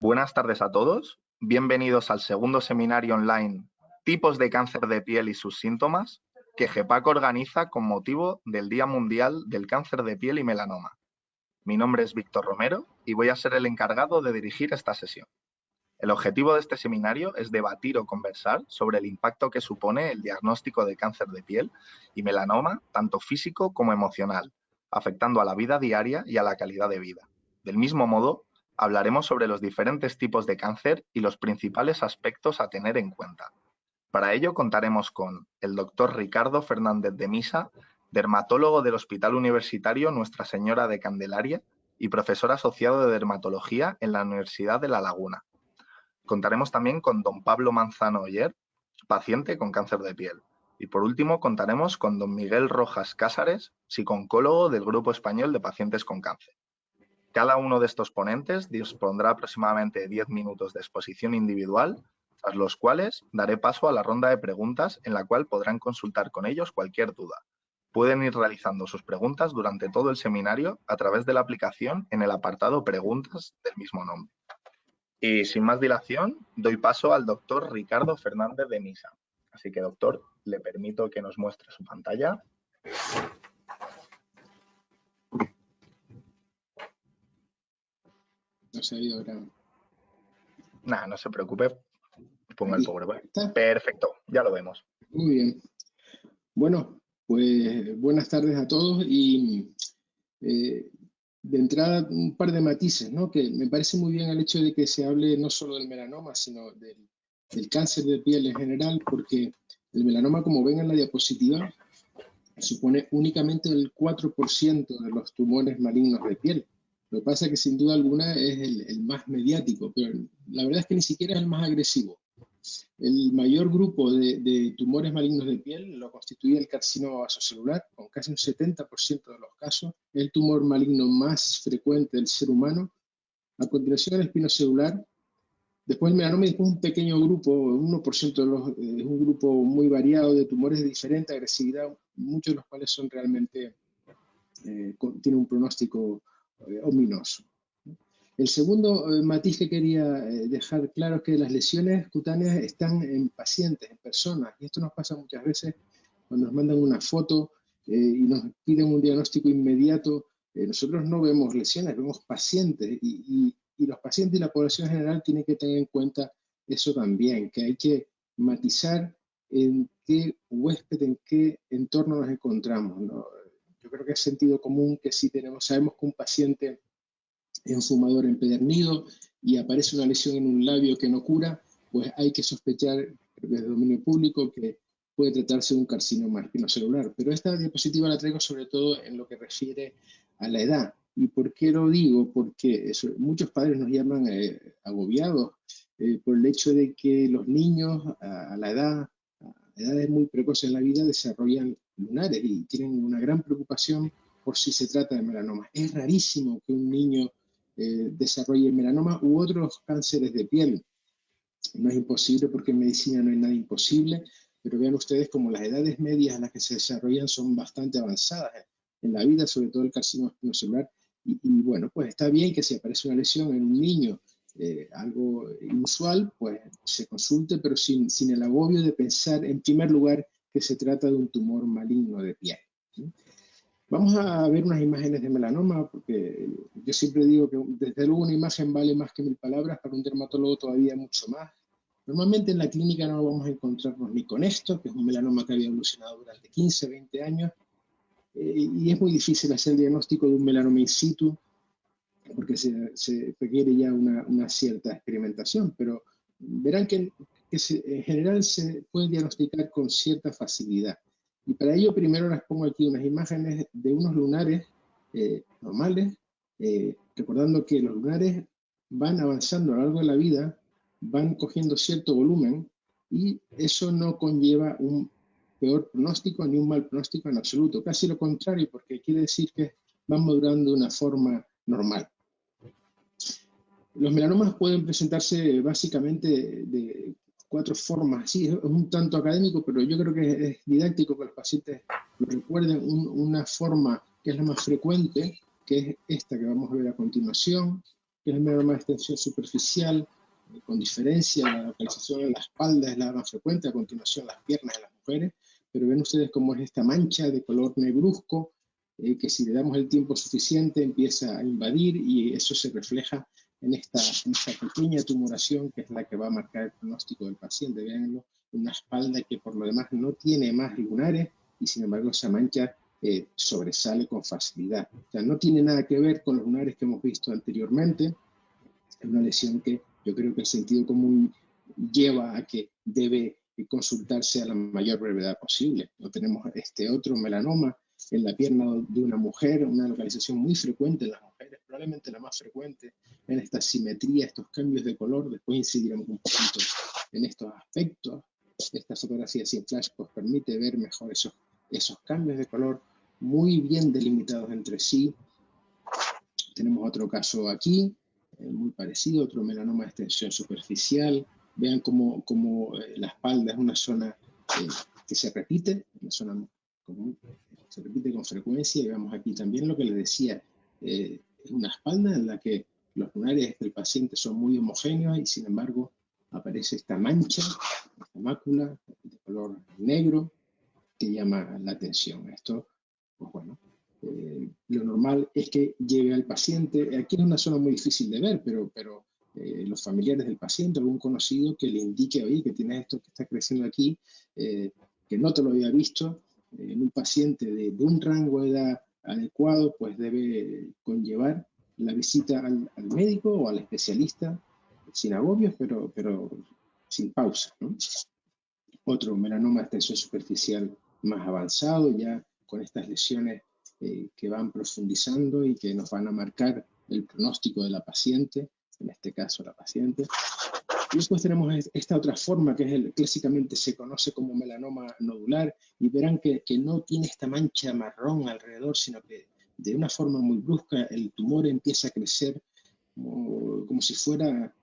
Buenas tardes a todos. Bienvenidos al segundo seminario online Tipos de cáncer de piel y sus síntomas que GEPAC organiza con motivo del Día Mundial del Cáncer de Piel y Melanoma. Mi nombre es Víctor Romero y voy a ser el encargado de dirigir esta sesión. El objetivo de este seminario es debatir o conversar sobre el impacto que supone el diagnóstico de cáncer de piel y melanoma, tanto físico como emocional, afectando a la vida diaria y a la calidad de vida. Del mismo modo, hablaremos sobre los diferentes tipos de cáncer y los principales aspectos a tener en cuenta. Para ello contaremos con el doctor Ricardo Fernández de Misa, dermatólogo del Hospital Universitario Nuestra Señora de Candelaria y profesor asociado de dermatología en la Universidad de La Laguna. Contaremos también con don Pablo Manzano Oller, paciente con cáncer de piel. Y por último contaremos con don Miguel Rojas Cásares, psicooncólogo del Grupo Español de Pacientes con Cáncer. Cada uno de estos ponentes dispondrá aproximadamente de 10 minutos de exposición individual, tras los cuales daré paso a la ronda de preguntas en la cual podrán consultar con ellos cualquier duda. Pueden ir realizando sus preguntas durante todo el seminario a través de la aplicación en el apartado Preguntas del mismo nombre. Y sin más dilación, doy paso al doctor Ricardo Fernández de Misa. Así que, doctor, le permito que nos muestre su pantalla. No se ha ido ahora. Nada, no se preocupe. Ponga el PowerPoint. ¿Está? Perfecto, ya lo vemos. Muy bien. Bueno, pues buenas tardes a todos y de entrada un par de matices, ¿no? Que me parece muy bien el hecho de que se hable no solo del melanoma, sino del cáncer de piel en general, porque el melanoma, como ven en la diapositiva, supone únicamente el 4% de los tumores malignos de piel. Lo que pasa es que sin duda alguna es el más mediático, pero la verdad es que ni siquiera es el más agresivo. El mayor grupo de tumores malignos de piel lo constituye el carcinoma vasocelular, con casi un 70% de los casos. Es el tumor maligno más frecuente del ser humano. A continuación el espinocelular, después el melanoma y después un pequeño grupo, 1% de los, es un grupo muy variado de tumores de diferente agresividad, muchos de los cuales son realmente, tienen un pronóstico ominoso. El segundo matiz que quería dejar claro es que las lesiones cutáneas están en pacientes, en personas, y esto nos pasa muchas veces cuando nos mandan una foto y nos piden un diagnóstico inmediato. Nosotros no vemos lesiones, vemos pacientes, y los pacientes y la población general tienen que tener en cuenta eso también, que hay que matizar en qué huésped, en qué entorno nos encontramos, ¿no? Yo creo que es sentido común que si sabemos que un paciente es un fumador empedernido y aparece una lesión en un labio que no cura, pues hay que sospechar desde el dominio público que puede tratarse de un carcinoma espinocelular. Pero esta diapositiva la traigo sobre todo en lo que refiere a la edad. ¿Y por qué lo digo? Porque muchos padres nos llaman agobiados por el hecho de que los niños a edades muy precoces en la vida desarrollan lunares y tienen una gran preocupación por si se trata de melanoma. Es rarísimo que un niño desarrolle melanoma u otros cánceres de piel. No es imposible porque en medicina no hay nada imposible, pero vean ustedes como las edades medias en las que se desarrollan son bastante avanzadas en la vida, sobre todo el carcinoma espinocelular. Y bueno, pues está bien que si aparece una lesión en un niño, algo inusual, pues se consulte, pero sin el agobio de pensar en primer lugar que se trata de un tumor maligno de piel, ¿sí? Vamos a ver unas imágenes de melanoma, porque yo siempre digo que desde luego una imagen vale más que 1000 palabras, para un dermatólogo todavía mucho más. Normalmente en la clínica no vamos a encontrarnos ni con esto, que es un melanoma que había evolucionado durante 15, 20 años, y es muy difícil hacer el diagnóstico de un melanoma in situ, porque se requiere ya una cierta experimentación, pero verán que en general se puede diagnosticar con cierta facilidad. Y para ello primero les pongo aquí unas imágenes de unos lunares normales, recordando que los lunares van avanzando a lo largo de la vida, van cogiendo cierto volumen, y eso no conlleva un peor pronóstico ni un mal pronóstico en absoluto, casi lo contrario, porque quiere decir que van madurando de una forma normal. Los melanomas pueden presentarse básicamente de 4 formas. Sí, es un tanto académico, pero yo creo que es didáctico que los pacientes lo recuerden. Una forma que es la más frecuente, que es esta que vamos a ver a continuación, que es el melanoma de extensión superficial. Con diferencia, la localización en la espalda es la más frecuente, a continuación las piernas en las mujeres, pero ven ustedes cómo es esta mancha de color negruzco, que si le damos el tiempo suficiente empieza a invadir y eso se refleja en esta pequeña tumoración que es la que va a marcar el pronóstico del paciente. Véanlo, una espalda que por lo demás no tiene más lunares y sin embargo esa mancha sobresale con facilidad. O sea, no tiene nada que ver con los lunares que hemos visto anteriormente. Es una lesión que yo creo que el sentido común lleva a que debe consultarse a la mayor brevedad posible. No tenemos este otro melanoma en la pierna de una mujer, una localización muy frecuente en las mujeres, probablemente la más frecuente en esta simetría, estos cambios de color. Después incidiremos un poquito en estos aspectos. Esta fotografía sin flash pues permite ver mejor esos cambios de color muy bien delimitados entre sí. Tenemos otro caso aquí, muy parecido, otro melanoma de extensión superficial. Vean cómo la espalda es una zona que se repite, una zona común, se repite con frecuencia. Y vemos aquí también lo que les decía, es una espalda en la que los lunares del paciente son muy homogéneos y sin embargo aparece esta mancha, esta mácula de color negro que llama la atención. Esto, pues bueno, lo normal es que llegue al paciente. Aquí es una zona muy difícil de ver, pero los familiares del paciente, algún conocido que le indique, oye, que tienes esto que está creciendo aquí, que no te lo había visto, en un paciente de un rango de edad adecuado, pues debe conllevar la visita al médico o al especialista, sin agobios, pero sin pausa, ¿no? Otro melanoma de extensión superficial más avanzado, ya con estas lesiones que van profundizando y que nos van a marcar el pronóstico de la paciente, en este caso la paciente. Y después tenemos esta otra forma que clásicamente se conoce como melanoma nodular, y verán que no tiene esta mancha marrón alrededor, sino que de una forma muy brusca el tumor empieza a crecer como si fuera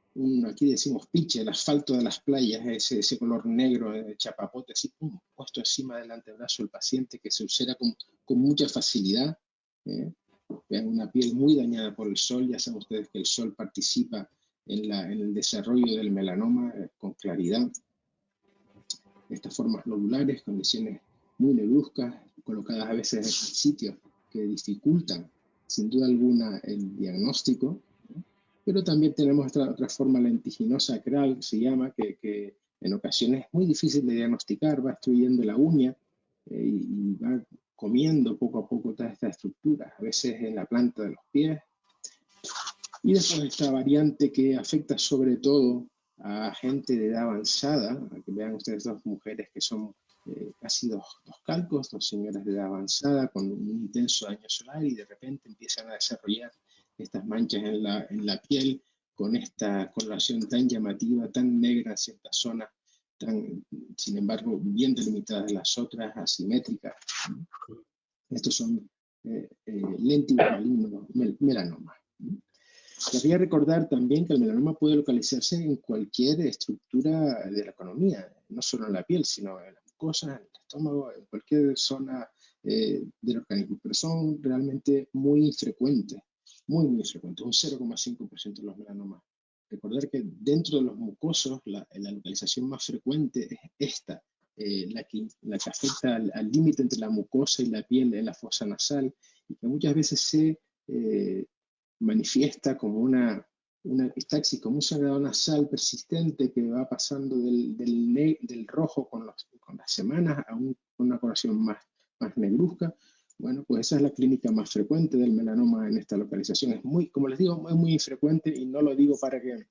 aquí decimos piche, el asfalto de las playas, ese color negro de chapapote, así puesto encima del antebrazo del paciente, que se ulcera con mucha facilidad. Vean una piel muy dañada por el sol. Ya saben ustedes que el sol participa en el desarrollo del melanoma con claridad. Estas formas nodulares, con lesiones muy negruzcas, colocadas a veces en sitios que dificultan sin duda alguna el diagnóstico. Pero también tenemos esta otra forma lentiginosa acral, que se llama, que en ocasiones es muy difícil de diagnosticar, va destruyendo la uña y va comiendo poco a poco todas estas estructuras, a veces en la planta de los pies. Y después esta variante que afecta sobre todo a gente de edad avanzada, que vean ustedes dos mujeres que son casi dos calcos, dos señoras de edad avanzada con un intenso daño solar y de repente empiezan a desarrollar estas manchas en la piel con esta coloración tan llamativa, tan negra en ciertas zonas, sin embargo bien delimitadas en las otras, asimétricas. Estos son léntigos malignos melanomas. Quería recordar también que el melanoma puede localizarse en cualquier estructura de la economía, no solo en la piel, sino en las mucosas, en el estómago, en cualquier zona del organismo, pero son realmente muy frecuentes, muy frecuentes, un 0,5% de los melanomas. Recordar que dentro de los mucosos la localización más frecuente es esta, la que afecta al límite entre la mucosa y la piel en la fosa nasal, y que muchas veces se manifiesta como una epistaxis, como un sangrado nasal persistente que va pasando del rojo con las semanas a una coloración más negruzca. Bueno, pues esa es la clínica más frecuente del melanoma en esta localización. Es muy, como les digo, es muy infrecuente, y no lo digo para que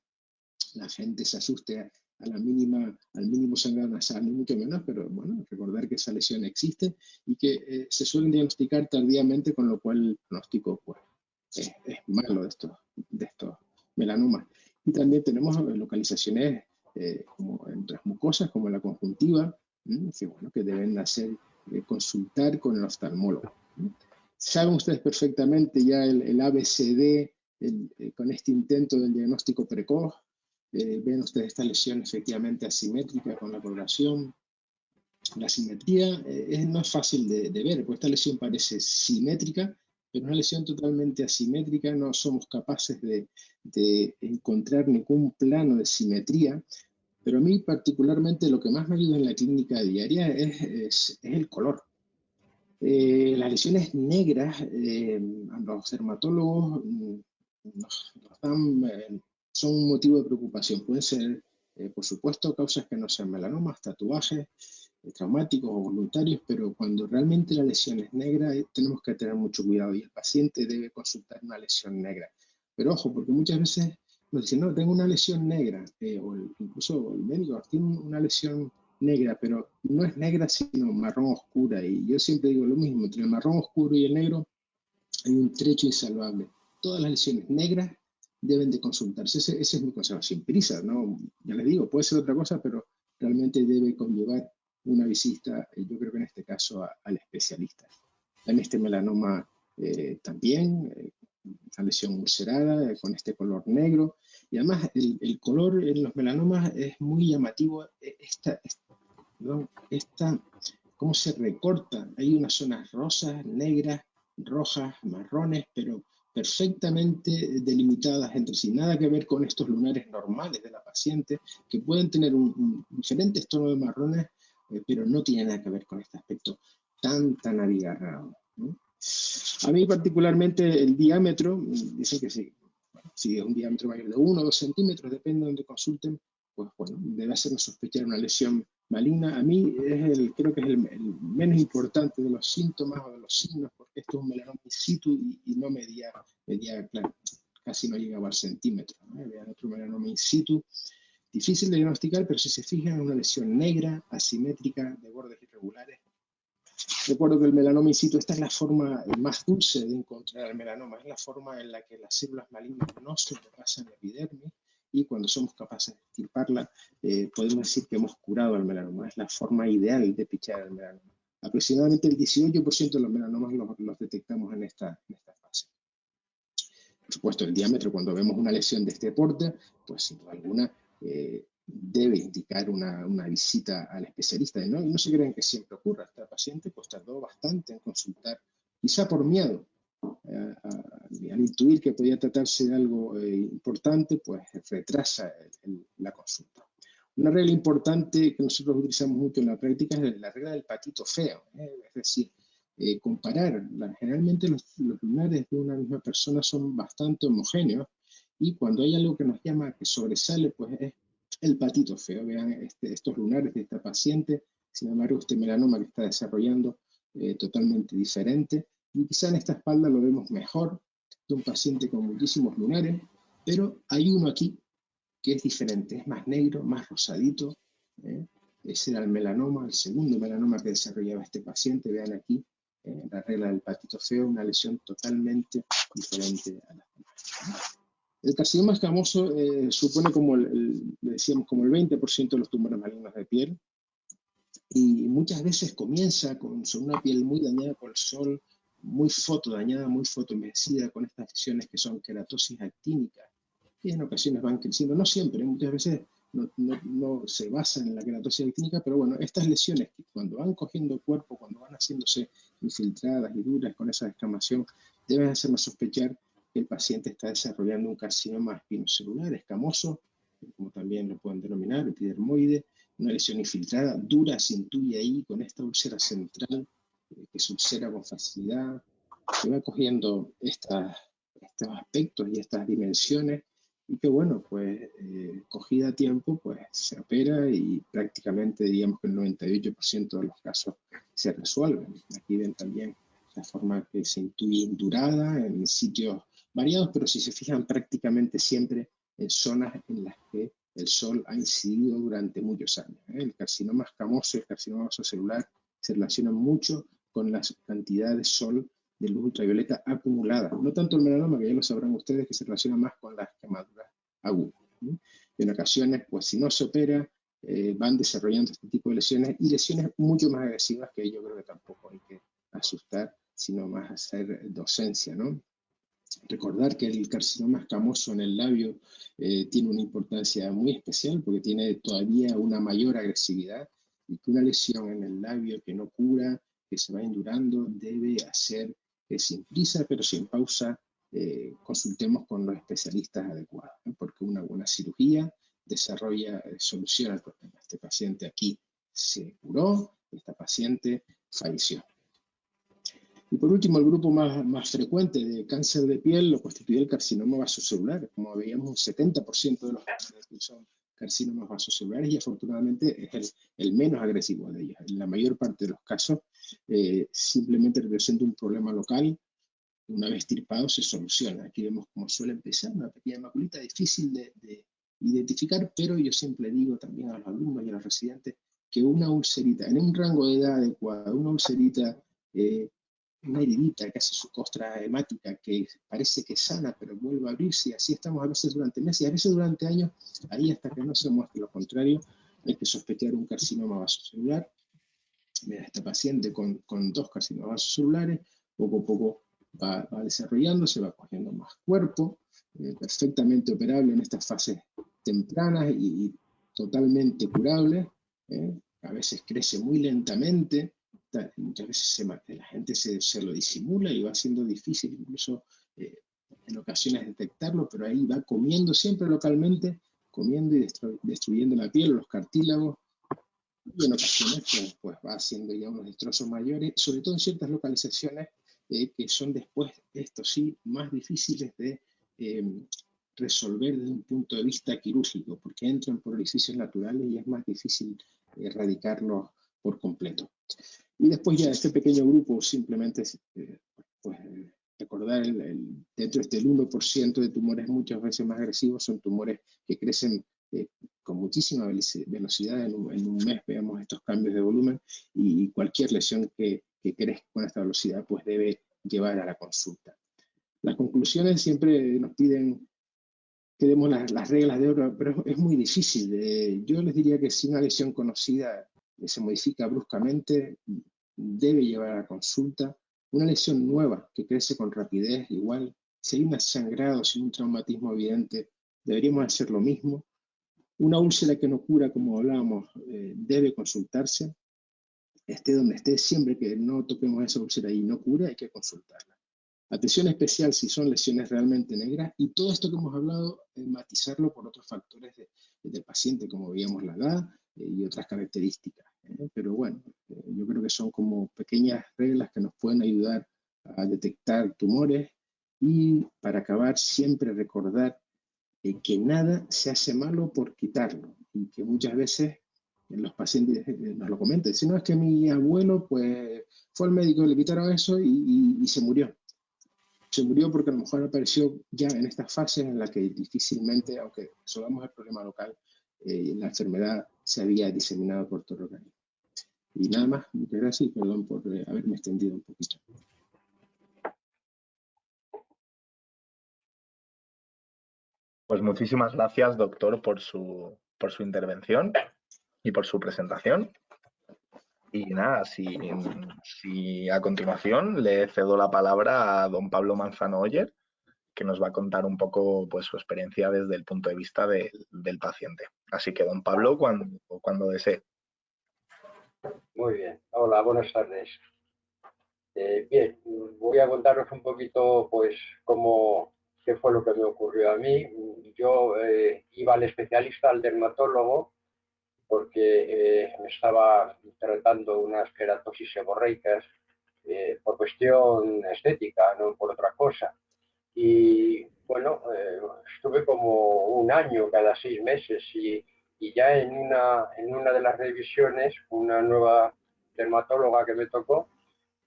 la gente se asuste al mínimo sangrado nasal, ni mucho menos, pero bueno, recordar que esa lesión existe y que se suelen diagnosticar tardíamente, con lo cual el pronóstico pues, es malo de estos melanomas. Y también tenemos localizaciones como en otras mucosas, como la conjuntiva, que deben consultar con el oftalmólogo. Saben ustedes perfectamente ya el ABCD con este intento del diagnóstico precoz. Ven ustedes esta lesión efectivamente asimétrica con la coloración. La simetría no es fácil de ver, porque esta lesión parece simétrica, pero una lesión totalmente asimétrica no somos capaces de encontrar ningún plano de simetría. Pero a mí particularmente lo que más me ayuda en la clínica diaria es el color. Las lesiones negras, a los dermatólogos nos dan, son un motivo de preocupación. Pueden ser, por supuesto, causas que no sean melanomas, tatuajes, traumáticos o voluntarios, pero cuando realmente la lesión es negra, tenemos que tener mucho cuidado y el paciente debe consultar una lesión negra. Pero ojo, porque muchas veces nos dicen, no, tengo una lesión negra, incluso el médico tiene una lesión negra, pero no es negra sino marrón oscura, y yo siempre digo lo mismo, entre el marrón oscuro y el negro hay un trecho insalvable. Todas las lesiones negras deben de consultarse, ese es mi consejo, sin prisa, ¿no? Ya les digo, puede ser otra cosa, pero realmente debe conllevar una visita, yo creo que en este caso al especialista. En este melanoma también, una lesión ulcerada con este color negro, y además el color en los melanomas es muy llamativo, cómo se recorta, hay unas zonas rosas, negras, rojas, marrones, pero perfectamente delimitadas entre sí, nada que ver con estos lunares normales de la paciente, que pueden tener diferentes tonos de marrones, pero no tienen nada que ver con este aspecto tan abigarrado, ¿no? A mí particularmente el diámetro, dicen que sí, bueno, si es un diámetro mayor de 1 o 2 centímetros, depende de donde consulten, pues bueno, debe hacernos sospechar una lesión maligna. A mí creo que es el menos importante de los síntomas o de los signos, porque esto es un melanoma in situ y no medía claro, casi no llegaba al centímetro, ¿no? Vean otro melanoma in situ, difícil de diagnosticar, pero si se fijan es una lesión negra, asimétrica, de bordes irregulares. Recuerdo que el melanoma in situ, esta es la forma más dulce de encontrar el melanoma, es la forma en la que las células malignas no sobrepasan la epidermis, y cuando somos capaces de extirparla, podemos decir que hemos curado el melanoma. Es la forma ideal de pichar el melanoma. Aproximadamente el 18% de los melanomas los detectamos en esta fase. Por supuesto, el diámetro, cuando vemos una lesión de este porte, pues sin duda alguna debe indicar una visita al especialista. Y no se crean que siempre ocurra. Esta paciente pues tardó bastante en consultar, quizá por miedo. Al intuir que podía tratarse de algo importante, pues retrasa la consulta. Una regla importante que nosotros utilizamos mucho en la práctica es la regla del patito feo, es decir, comparar. Generalmente los lunares de una misma persona son bastante homogéneos, y cuando hay algo que nos llama, que sobresale, pues es el patito feo. Vean estos lunares de esta paciente, sin embargo este melanoma que está desarrollando totalmente diferente, y quizá en esta espalda lo vemos mejor, de un paciente con muchísimos lunares, pero hay uno aquí que es diferente, es más negro, más rosadito. Ese era el melanoma, el segundo melanoma que desarrollaba este paciente. Vean aquí, la regla del patito feo, una lesión totalmente diferente a las demás. El carcinoma escamoso supone, como decíamos, como el 20% de los tumores malignos de piel, y muchas veces comienza con una piel muy dañada por el sol, muy fotodañada, muy fotoenvejecida, con estas lesiones que son queratosis actínicas, y en ocasiones van creciendo, no siempre, muchas veces no se basan en la queratosis actínica, pero bueno, estas lesiones que cuando van cogiendo cuerpo, cuando van haciéndose infiltradas y duras con esa descamación, deben hacernos sospechar que el paciente está desarrollando un carcinoma espinocelular escamoso, como también lo pueden denominar, epidermoide, una lesión infiltrada, dura, se intuye ahí con esta úlcera central, que se ulcera con facilidad, que va cogiendo estos aspectos y estas dimensiones, y que bueno, pues cogida a tiempo, pues se opera y prácticamente diríamos que el 98% de los casos se resuelven. Aquí ven también la forma que se intuye indurada en sitios variados, pero si se fijan prácticamente siempre en zonas en las que el sol ha incidido durante muchos años. El carcinoma escamoso y el carcinoma vasocelular se relacionan mucho con las cantidades de sol de luz ultravioleta acumulada. No tanto el melanoma, que ya lo sabrán ustedes, que se relaciona más con las quemaduras agudas. En ocasiones, pues si no se opera, van desarrollando este tipo de lesiones, y lesiones mucho más agresivas, que yo creo que tampoco hay que asustar, sino más hacer docencia, ¿no? Recordar que el carcinoma escamoso en el labio tiene una importancia muy especial, porque tiene todavía una mayor agresividad, y que una lesión en el labio que no cura, que se va indurando, debe hacer sin prisa, pero sin pausa, consultemos con los especialistas adecuados, ¿no? Porque una buena cirugía soluciona el problema. Este paciente aquí se curó, esta paciente falleció. Y por último, el grupo más frecuente de cáncer de piel lo constituye el carcinoma vasocelular. Como veíamos, un 70% de los cánceres son carcinomas vasocelulares y afortunadamente es el menos agresivo de ellos. En la mayor parte de los casos simplemente representa un problema local. Una vez extirpado se soluciona. Aquí vemos cómo suele empezar, una pequeña maculita difícil de identificar, pero yo siempre digo también a los alumnos y a los residentes que una ulcerita, en un rango de edad adecuado, una ulcerita, una heridita que hace su costra hemática, que parece que sana, pero vuelve a abrirse, y así estamos a veces durante meses, y a veces durante años, ahí hasta que no se muestre lo contrario, hay que sospechar un carcinoma vasocelular. Mira, esta paciente con 2 carcinomas vasocelulares, poco a poco va desarrollándose, va cogiendo más cuerpo, perfectamente operable en estas fases tempranas y totalmente curable. A veces crece muy lentamente, muchas veces la gente se lo disimula y va siendo difícil incluso en ocasiones detectarlo, pero ahí va comiendo siempre localmente, comiendo y destruyendo la piel, los cartílagos, y en ocasiones pues va haciendo ya unos destrozos mayores, sobre todo en ciertas localizaciones que son después, esto sí, más difíciles de resolver desde un punto de vista quirúrgico, porque entran por orificios naturales y es más difícil erradicarlos por completo. Y después ya este pequeño grupo simplemente pues, recordar dentro de este 1% de tumores muchas veces más agresivos son tumores que crecen con muchísima velocidad. En un mes veamos estos cambios de volumen, y cualquier lesión que crezca con esta velocidad pues debe llevar a la consulta. Las conclusiones siempre nos piden que demos las reglas de oro, pero es muy difícil. Yo les diría que si una lesión conocida se modifica bruscamente, debe llevar a la consulta. Una lesión nueva que crece con rapidez, igual, si hay un sangrado, sin un traumatismo evidente, deberíamos hacer lo mismo. Una úlcera que no cura, como hablábamos, debe consultarse. Esté donde esté, siempre que no toquemos esa úlcera y no cure, hay que consultarla. Atención especial si son lesiones realmente negras, y todo esto que hemos hablado, matizarlo por otros factores del paciente, como veíamos la edad y otras características. Pero bueno, yo creo que son como pequeñas reglas que nos pueden ayudar a detectar tumores, y para acabar siempre recordar que nada se hace malo por quitarlo, y que muchas veces los pacientes nos lo comentan. Si no, es que mi abuelo pues fue al médico, le quitaron eso y se murió. Se murió porque a lo mejor apareció ya en estas fases en las que difícilmente, aunque resolvamos el problema local, la enfermedad se había diseminado por todo el organismo. Y nada más, muchas gracias y perdón por haberme extendido un poquito. Pues muchísimas gracias, doctor, por su intervención y por su presentación. Y nada, si a continuación le cedo la palabra a don Pablo Manzano Oller, que nos va a contar un poco pues, su experiencia desde el punto de vista del paciente. Así que, don Pablo, cuando desee. Muy bien. Hola, buenas tardes. Bien, voy a contaros un poquito, pues, qué fue lo que me ocurrió a mí. Yo iba al especialista, al dermatólogo, porque me estaba tratando unas queratosis seborreicas por cuestión estética, no por otra cosa. Y bueno, estuve como un año, cada 6 meses, y ya en una de las revisiones, una nueva dermatóloga que me tocó,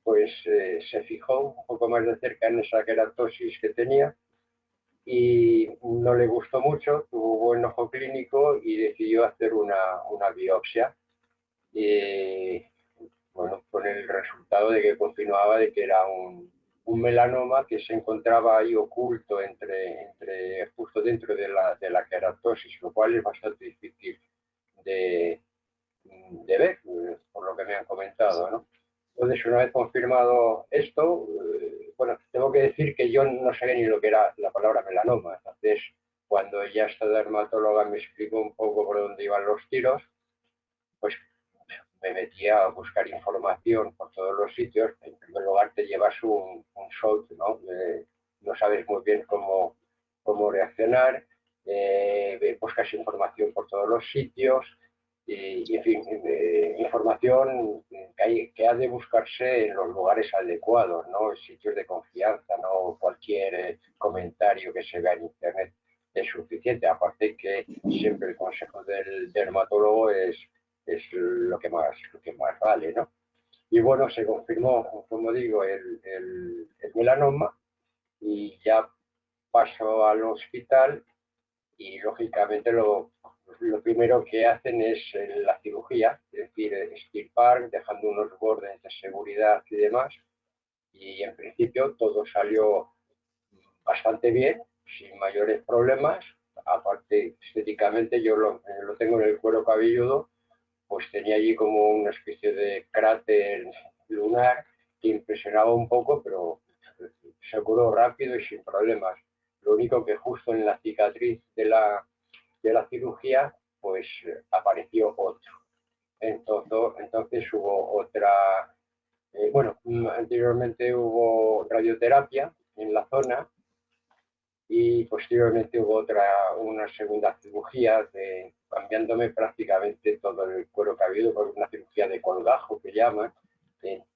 pues se fijó un poco más de cerca en esa queratosis que tenía, y no le gustó mucho, tuvo buen ojo clínico y decidió hacer una biopsia. Y bueno, con el resultado de que continuaba de que era un melanoma que se encontraba ahí oculto justo dentro de la queratosis, lo cual es bastante difícil de ver, por lo que me han comentado, ¿no? Entonces, una vez confirmado esto, bueno, tengo que decir que yo no sabía ni lo que era la palabra melanoma. Entonces, cuando ya esta dermatóloga me explicó un poco por dónde iban los tiros, pues me metía a buscar información por todos los sitios. En primer lugar, te llevas un shock, ¿no? No sabes muy bien cómo reaccionar, buscas información por todos los sitios y en fin, información que ha de buscarse en los lugares adecuados, ¿no? En sitios de confianza, no cualquier comentario que se vea en internet es suficiente. Aparte que siempre el consejo del dermatólogo es lo que más vale, ¿no? Y bueno, se confirmó, como digo, el melanoma y ya paso al hospital y lógicamente lo primero que hacen es la cirugía, es decir, extirpar, dejando unos bordes de seguridad y demás. Y en principio todo salió bastante bien, sin mayores problemas. Aparte, estéticamente yo lo tengo en el cuero cabelludo, pues tenía allí como una especie de cráter lunar que impresionaba un poco, pero se curó rápido y sin problemas. Lo único que justo en la cicatriz de la cirugía, pues apareció otro. Entonces hubo otra, bueno, anteriormente hubo radioterapia en la zona y posteriormente hubo una segunda cirugía cambiándome prácticamente todo el cuero cabelludo por una cirugía de colgajo que llaman,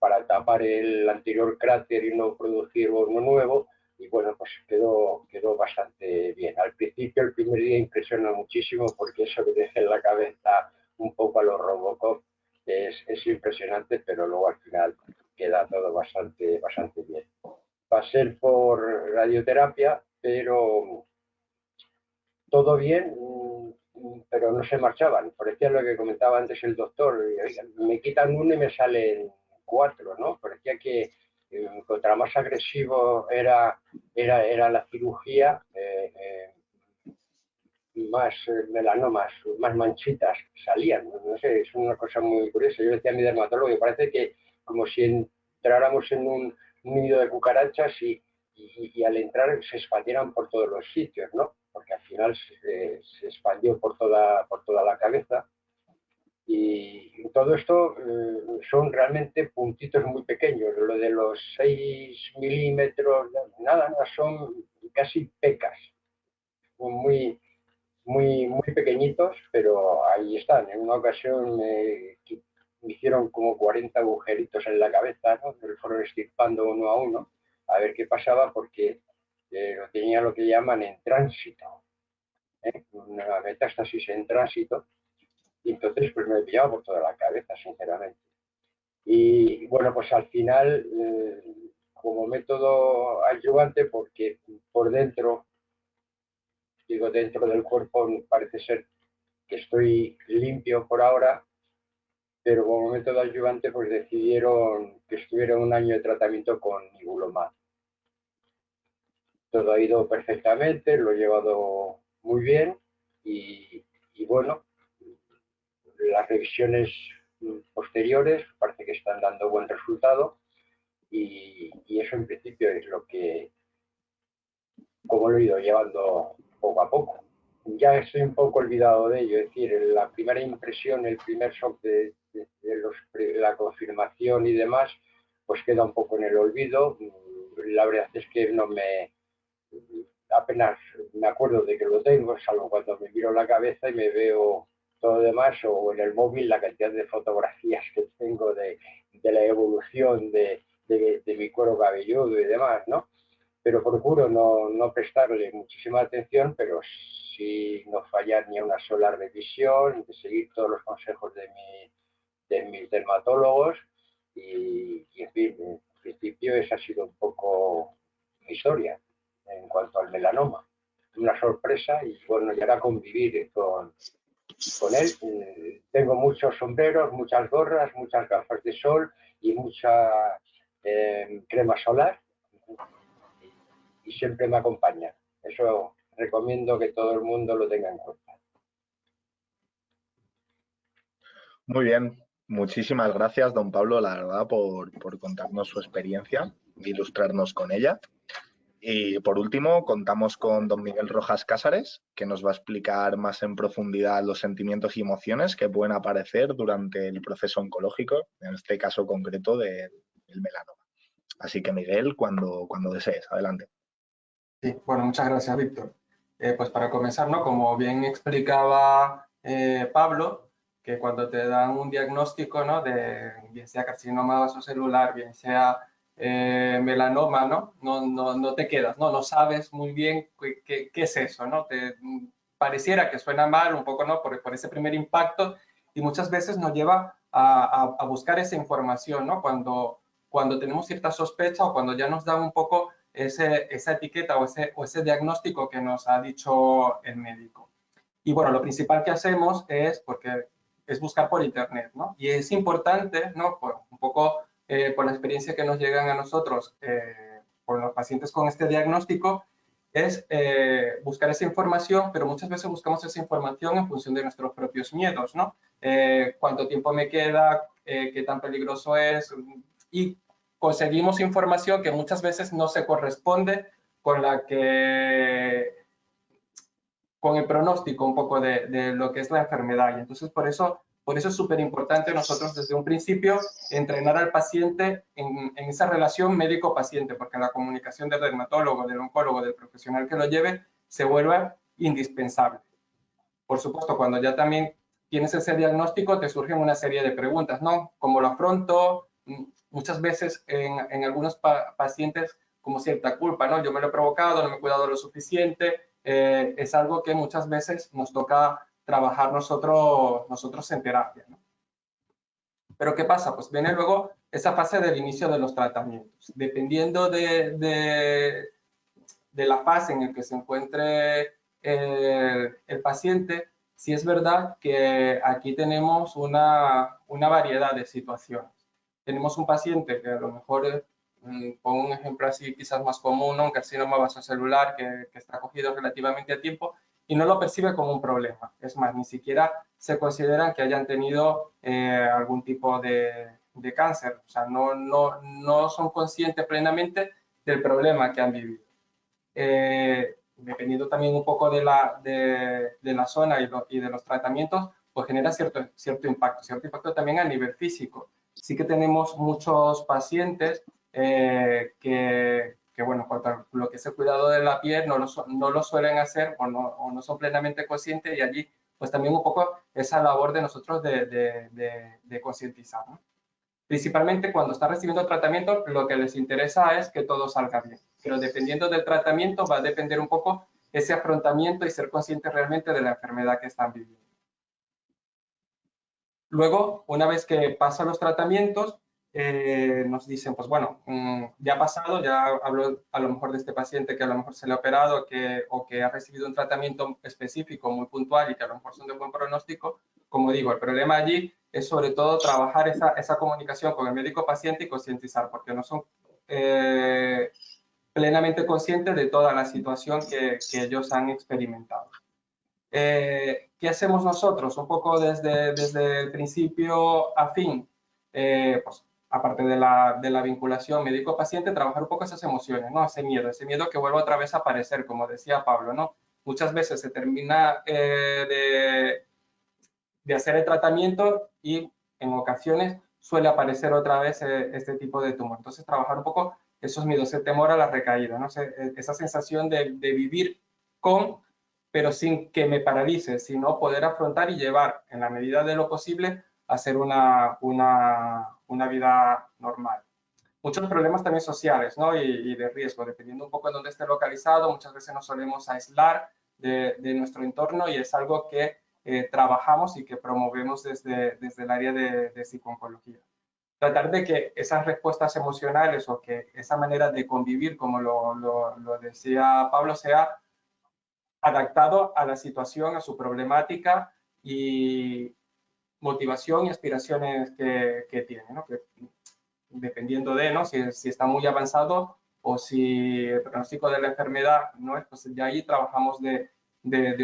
para tapar el anterior cráter y no producir uno nuevo. Y bueno, pues quedó bastante bien. Al principio, el primer día impresiona muchísimo porque eso que deja en la cabeza un poco a los Robocop es impresionante, pero luego al final queda todo bastante bien. Pasé por radioterapia, pero todo bien, pero no se marchaban. Parecía lo que comentaba antes el doctor, me quitan uno y me salen 4, ¿no? Parecía que contra más agresivo era la cirugía, más melanomas, más manchitas salían. No sé, es una cosa muy curiosa. Yo decía a mi dermatólogo que parece que como si entráramos en un nido de cucarachas y al entrar se expandieran por todos los sitios, ¿no? Porque al final se expandió por toda la cabeza. Y todo esto son realmente puntitos muy pequeños. Lo de los 6 milímetros, nada, son casi pecas, muy pequeñitos, pero ahí están. En una ocasión me hicieron como 40 agujeritos en la cabeza, ¿no? Me fueron extirpando uno a uno a ver qué pasaba, porque tenía lo que llaman en tránsito, una metástasis en tránsito, y entonces pues me pillaba por toda la cabeza, sinceramente. Y bueno, pues al final, como método adyuvante, porque por dentro, digo, dentro del cuerpo parece ser que estoy limpio por ahora, pero como método adyuvante pues decidieron que estuviera un año de tratamiento con nivolumab. Todo ha ido perfectamente, lo he llevado muy bien y bueno, las revisiones posteriores parece que están dando buen resultado y eso en principio es lo que, como lo he ido llevando poco a poco. Ya estoy un poco olvidado de ello, es decir, la primera impresión, el primer shock de la confirmación y demás, pues queda un poco en el olvido. La verdad es que apenas me acuerdo de que lo tengo, salvo cuando me miro la cabeza y me veo todo lo demás, o en el móvil la cantidad de fotografías que tengo de la evolución de mi cuero cabelludo y demás, ¿no? Pero procuro no prestarle muchísima atención, pero sí no fallar ni a una sola revisión, de seguir todos los consejos de mis dermatólogos y en fin, en principio esa ha sido un poco mi historia en cuanto al melanoma. Una sorpresa y bueno, y ahora convivir con él. Tengo muchos sombreros, muchas gorras, muchas gafas de sol y mucha crema solar y siempre me acompaña. Eso recomiendo que todo el mundo lo tenga en cuenta. Muy bien, muchísimas gracias, don Pablo, la verdad, por contarnos su experiencia e ilustrarnos con ella. Y por último, contamos con don Miguel Rojas Cázares, que nos va a explicar más en profundidad los sentimientos y emociones que pueden aparecer durante el proceso oncológico, en este caso concreto del melanoma. Así que Miguel, cuando desees, adelante. Sí, bueno, muchas gracias, Víctor. Pues para comenzar, ¿no? Como bien explicaba Pablo, que cuando te dan un diagnóstico, ¿no? De bien sea carcinoma vasocelular, bien sea melanoma, ¿no? No te quedas, ¿no? No sabes muy bien qué es eso, ¿no? Pareciera que suena mal un poco, ¿no? Por ese primer impacto, y muchas veces nos lleva a buscar esa información, ¿no? Cuando tenemos cierta sospecha o cuando ya nos dan un poco esa etiqueta o ese diagnóstico que nos ha dicho el médico. Y bueno, lo principal que hacemos es buscar por internet, ¿no? Y es importante, ¿no? Un poco por la experiencia que nos llegan a nosotros, por los pacientes con este diagnóstico, es buscar esa información, pero muchas veces buscamos esa información en función de nuestros propios miedos, ¿no? ¿Cuánto tiempo me queda? ¿Qué tan peligroso es? Y conseguimos información que muchas veces no se corresponde con con el pronóstico un poco de lo que es la enfermedad. Y entonces, por eso es súper importante nosotros desde un principio entrenar al paciente en esa relación médico-paciente, porque la comunicación del dermatólogo, del oncólogo, del profesional que lo lleve, se vuelve indispensable. Por supuesto, cuando ya también tienes ese diagnóstico, te surgen una serie de preguntas, ¿no? ¿Cómo lo afronto? Muchas veces en algunos pacientes como cierta culpa, ¿no? Yo me lo he provocado, no me he cuidado lo suficiente. Es algo que muchas veces nos toca trabajar nosotros en terapia, ¿no? Pero ¿qué pasa? Pues viene luego esa fase del inicio de los tratamientos. Dependiendo de la fase en la que se encuentre el paciente, sí es verdad que aquí tenemos una variedad de situaciones. Tenemos un paciente que a lo mejor, pongo un ejemplo así quizás más común, ¿no? Un carcinoma vasocelular que está acogido relativamente a tiempo y no lo percibe como un problema. Es más, ni siquiera se consideran que hayan tenido algún tipo de cáncer. O sea, no son conscientes plenamente del problema que han vivido. Dependiendo también un poco de la zona y de los tratamientos, pues genera cierto impacto también a nivel físico. Sí que tenemos muchos pacientes que, bueno, cuanto lo que es el cuidado de la piel no lo suelen hacer o no son plenamente conscientes, y allí pues también un poco esa labor de nosotros de concientizar, ¿no? Principalmente cuando están recibiendo tratamiento, lo que les interesa es que todo salga bien. Pero dependiendo del tratamiento, va a depender un poco ese afrontamiento y ser conscientes realmente de la enfermedad que están viviendo. Luego, una vez que pasan los tratamientos, nos dicen, pues bueno, ya ha pasado, ya hablo a lo mejor de este paciente que a lo mejor se le ha operado o que ha recibido un tratamiento específico muy puntual y que a lo mejor son de buen pronóstico. Como digo, el problema allí es sobre todo trabajar esa comunicación con el médico paciente y concientizar, porque no son plenamente conscientes de toda la situación que ellos han experimentado. ¿Qué hacemos nosotros? Un poco desde el principio a fin, pues, aparte de la vinculación médico-paciente, trabajar un poco esas emociones, ¿no? Ese miedo que vuelve otra vez a aparecer, como decía Pablo, ¿no? Muchas veces se termina de hacer el tratamiento y en ocasiones suele aparecer otra vez este tipo de tumor. Entonces, trabajar un poco esos miedos, el temor a la recaída, ¿no? Esa sensación de vivir pero sin que me paralice, sino poder afrontar y llevar, en la medida de lo posible, a hacer una vida normal. Muchos problemas también sociales, ¿no? Y de riesgo, dependiendo un poco de dónde esté localizado, muchas veces nos solemos aislar de nuestro entorno, y es algo que trabajamos y que promovemos desde el área de psicooncología. Tratar de que esas respuestas emocionales o que esa manera de convivir, como lo decía Pablo, sea adaptado a la situación, a su problemática y motivación y aspiraciones que tiene, ¿no? Que, dependiendo de, ¿no? Si está muy avanzado o si el pronóstico de la enfermedad no es, pues ya ahí trabajamos de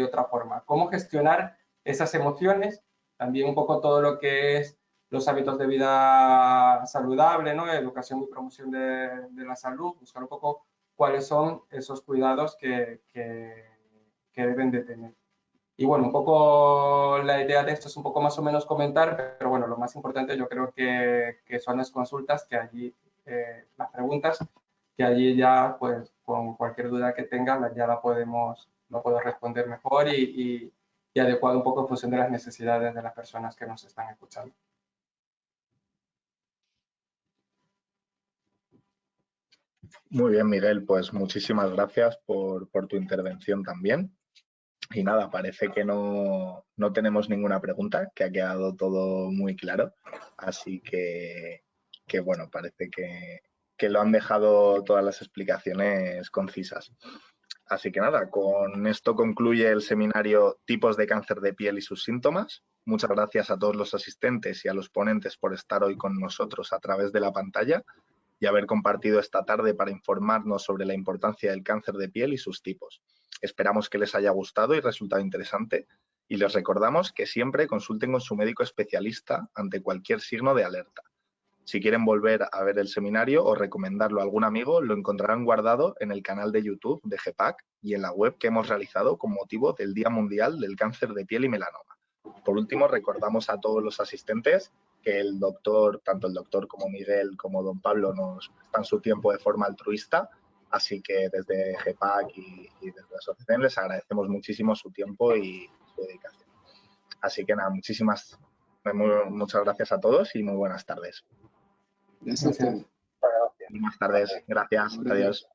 otra forma. ¿Cómo gestionar esas emociones? También un poco todo lo que es los hábitos de vida saludable, ¿no? Educación y promoción de la salud, buscar un poco cuáles son esos cuidados que deben de tener. Y bueno, un poco la idea de esto es un poco más o menos comentar, pero bueno, lo más importante yo creo que son las consultas, que allí, las preguntas, que allí ya pues con cualquier duda que tengan ya lo puedo responder mejor y adecuado un poco en función de las necesidades de las personas que nos están escuchando. Muy bien, Miguel, pues muchísimas gracias por tu intervención también. Y nada, parece que no tenemos ninguna pregunta, que ha quedado todo muy claro. Así que bueno, parece que lo han dejado todas las explicaciones concisas. Así que nada, con esto concluye el seminario Tipos de cáncer de piel y sus síntomas. Muchas gracias a todos los asistentes y a los ponentes por estar hoy con nosotros a través de la pantalla y haber compartido esta tarde para informarnos sobre la importancia del cáncer de piel y sus tipos. Esperamos que les haya gustado y resultado interesante y les recordamos que siempre consulten con su médico especialista ante cualquier signo de alerta. Si quieren volver a ver el seminario o recomendarlo a algún amigo, lo encontrarán guardado en el canal de YouTube de GEPAC y en la web que hemos realizado con motivo del Día Mundial del Cáncer de Piel y Melanoma. Por último, recordamos a todos los asistentes que tanto el doctor como Miguel como don Pablo nos prestan su tiempo de forma altruista, así que desde GEPAC y desde la asociación les agradecemos muchísimo su tiempo y su dedicación. Así que nada, muchas gracias a todos y muy buenas tardes. Gracias. Gracias. Buenas tardes, gracias, adiós.